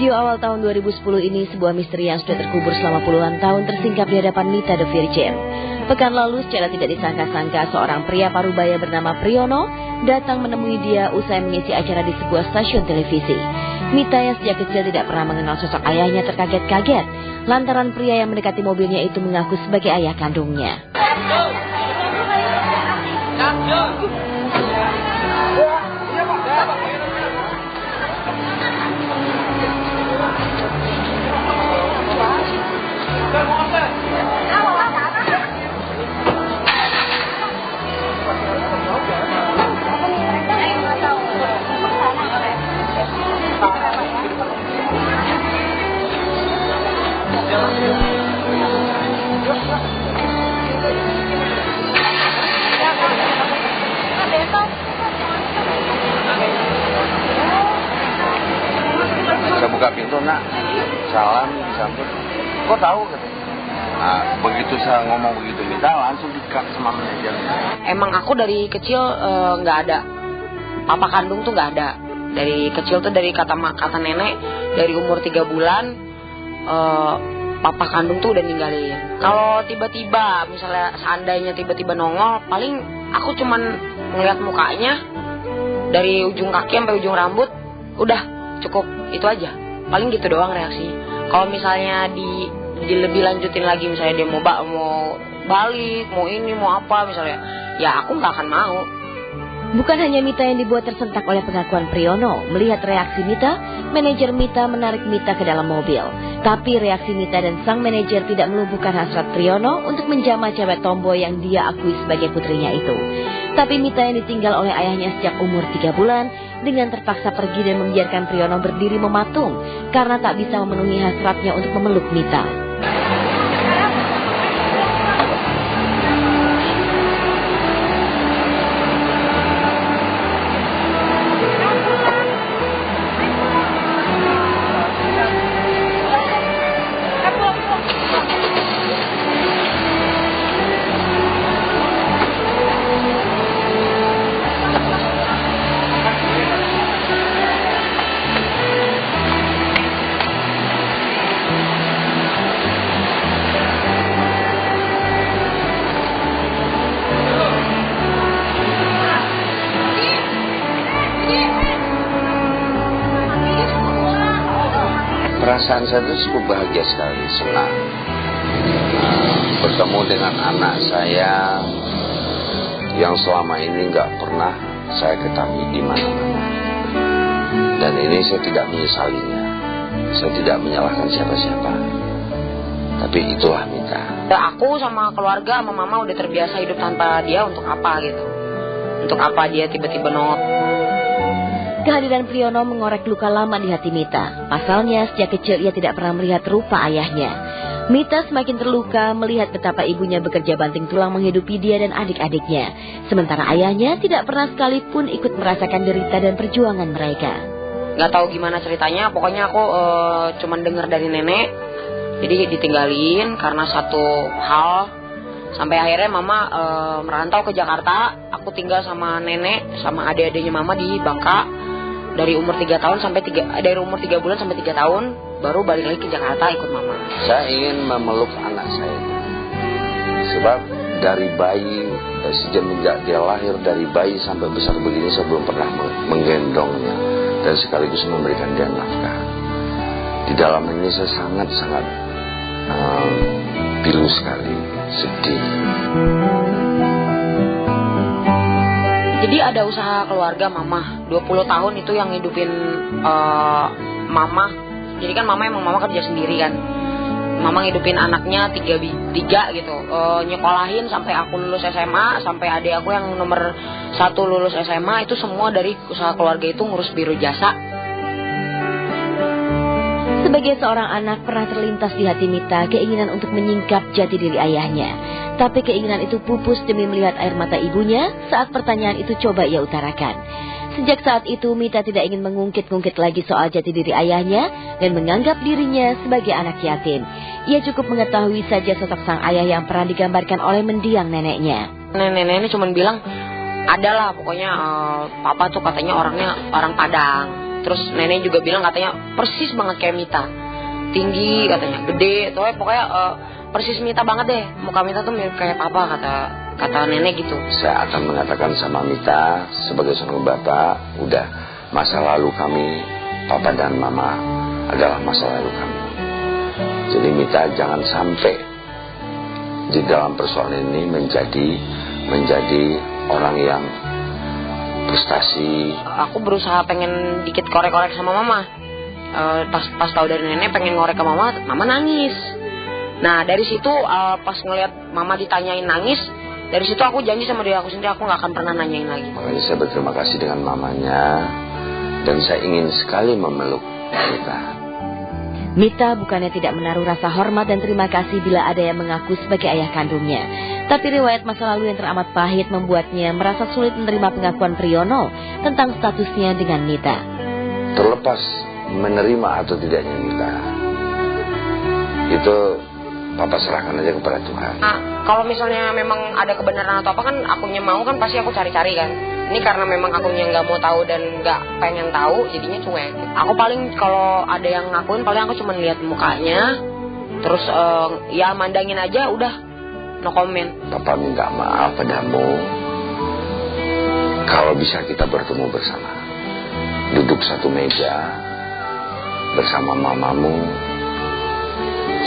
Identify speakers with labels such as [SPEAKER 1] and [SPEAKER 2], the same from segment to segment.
[SPEAKER 1] Video awal tahun 2010 ini sebuah misteri yang sudah terkubur selama puluhan tahun tersingkap di hadapan Mita The Virgin. Pekan lalu secara tidak disangka-sangka seorang pria parubaya bernama Priyono datang menemui dia usai mengisi acara di sebuah stasiun televisi. Mita yang sejak kecil tidak pernah mengenal sosok ayahnya terkaget-kaget lantaran pria yang mendekati mobilnya itu mengaku sebagai ayah kandungnya.
[SPEAKER 2] Saya buka pintu, nak, salam, disambut. Kok tahu katanya? Nah, begitu saya ngomong begitu Mita langsung dikat sama manajer.
[SPEAKER 3] Emang aku dari kecil nggak ada, papa kandung tuh nggak ada. Dari kecil tuh dari kata nenek, dari umur 3 bulan papa kandung tuh udah ninggalin. Kalau tiba-tiba misalnya seandainya tiba-tiba nongol, paling aku cuman ngeliat mukanya dari ujung kaki sampai ujung rambut, udah cukup itu aja. Paling gitu doang reaksi. Kalau misalnya lebih lanjutin lagi, misalnya dia mau balik, mau ini, mau apa misalnya, ya aku nggak akan mau.
[SPEAKER 1] Bukan hanya Mita yang dibuat tersentak oleh pengakuan Priyono. Melihat reaksi Mita, manajer Mita menarik Mita ke dalam mobil. Tapi reaksi Mita dan sang manajer tidak melumpuhkan hasrat Priyono untuk menjamah cewek tomboy yang dia akui sebagai putrinya itu. Tapi Mita yang ditinggal oleh ayahnya sejak umur 3 bulan, dengan terpaksa pergi dan membiarkan Priyono berdiri mematung karena tak bisa memenuhi hasratnya untuk memeluk Mita.
[SPEAKER 2] Perasaan saya itu cukup bahagia sekali, senang bertemu dengan anak saya yang selama ini nggak pernah saya ketahui di mana-mana. Dan ini saya tidak menyesalinya, saya tidak menyalahkan siapa-siapa. Tapi itulah Mita.
[SPEAKER 3] Aku sama keluarga, sama mama udah terbiasa hidup tanpa dia. Untuk apa gitu? Untuk apa dia tiba-tiba nongol?
[SPEAKER 1] Kehadiran Priyono mengorek luka lama di hati Mita. Pasalnya, sejak kecil ia tidak pernah melihat rupa ayahnya. Mita semakin terluka melihat betapa ibunya bekerja banting tulang menghidupi dia dan adik-adiknya. Sementara ayahnya tidak pernah sekalipun ikut merasakan derita dan perjuangan mereka.
[SPEAKER 3] Gak tahu gimana ceritanya, pokoknya aku cuman dengar dari nenek. Jadi ditinggalin karena satu hal. Sampai akhirnya mama merantau ke Jakarta. Aku tinggal sama nenek, sama adik-adiknya mama di Bangka. Dari umur 3 tahun sampai dari umur 3 bulan sampai 3 tahun baru balik lagi ke Jakarta ikut mama.
[SPEAKER 2] Saya ingin memeluk anak saya. Sebab dari bayi, sejak dia lahir, dari bayi sampai besar begini saya belum pernah menggendongnya dan sekaligus memberikan dia nafkah. Di dalam ini saya sangat-sangat pilu sekali, sedih.
[SPEAKER 3] Jadi ada usaha keluarga mama 20 tahun itu yang ngidupin mama. Jadi kan mama kerja sendiri kan. Mama ngidupin anaknya tiga gitu. Nyekolahin sampai aku lulus SMA, sampai adik aku yang nomor 1 lulus SMA, itu semua dari usaha keluarga itu, ngurus biro jasa.
[SPEAKER 1] Sebagai seorang anak pernah terlintas di hati Mita keinginan untuk menyingkap jati diri ayahnya. Tapi keinginan itu pupus demi melihat air mata ibunya saat pertanyaan itu coba ia utarakan. Sejak saat itu Mita tidak ingin mengungkit-ungkit lagi soal jati diri ayahnya dan menganggap dirinya sebagai anak yatim. Ia cukup mengetahui saja sosok sang ayah yang pernah digambarkan oleh mendiang neneknya.
[SPEAKER 3] Nenek ini cuma bilang, adalah pokoknya papa tuh katanya orangnya orang Padang. Terus nenek juga bilang katanya persis banget kayak Mita, tinggi katanya, gede, pokoknya persis Mita banget deh, muka Mita tuh mirip kayak papa, kata nenek gitu.
[SPEAKER 2] Saya akan mengatakan sama Mita sebagai seorang bapak, udah masa lalu kami, papa dan mama adalah masa lalu kami. Jadi Mita jangan sampai di dalam persoalan ini menjadi orang yang frustasi.
[SPEAKER 3] Aku berusaha pengen dikit korek-korek sama mama. Pas tahu dari nenek pengen ngorek ke mama nangis. Nah dari situ pas ngeliat mama ditanyain nangis, dari situ aku janji sama diri aku sendiri aku nggak akan pernah nanyain lagi.
[SPEAKER 2] Makanya saya berterima kasih dengan mamanya dan saya ingin sekali memeluk Mita.
[SPEAKER 1] Mita bukannya tidak menaruh rasa hormat dan terima kasih bila ada yang mengaku sebagai ayah kandungnya. Tapi riwayat masa lalu yang teramat pahit membuatnya merasa sulit menerima pengakuan Priyono tentang statusnya dengan Mita.
[SPEAKER 2] Terlepas menerima atau tidaknya Mita, itu papa serahkan aja kepada Tuhan.
[SPEAKER 3] Nah, kalau misalnya memang ada kebenaran atau apa kan akunya mau kan pasti aku cari-cari kan. Ini karena memang akunya nggak mau tahu dan nggak pengen tahu, jadinya cuek. Aku paling kalau ada yang ngakuin paling aku cuma lihat mukanya, terus ya mandangin aja udah, no comment.
[SPEAKER 2] Papa minta maaf padamu. Kalau bisa kita bertemu bersama, duduk satu meja bersama mamamu,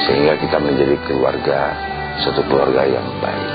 [SPEAKER 2] sehingga kita menjadi keluarga, satu keluarga yang baik.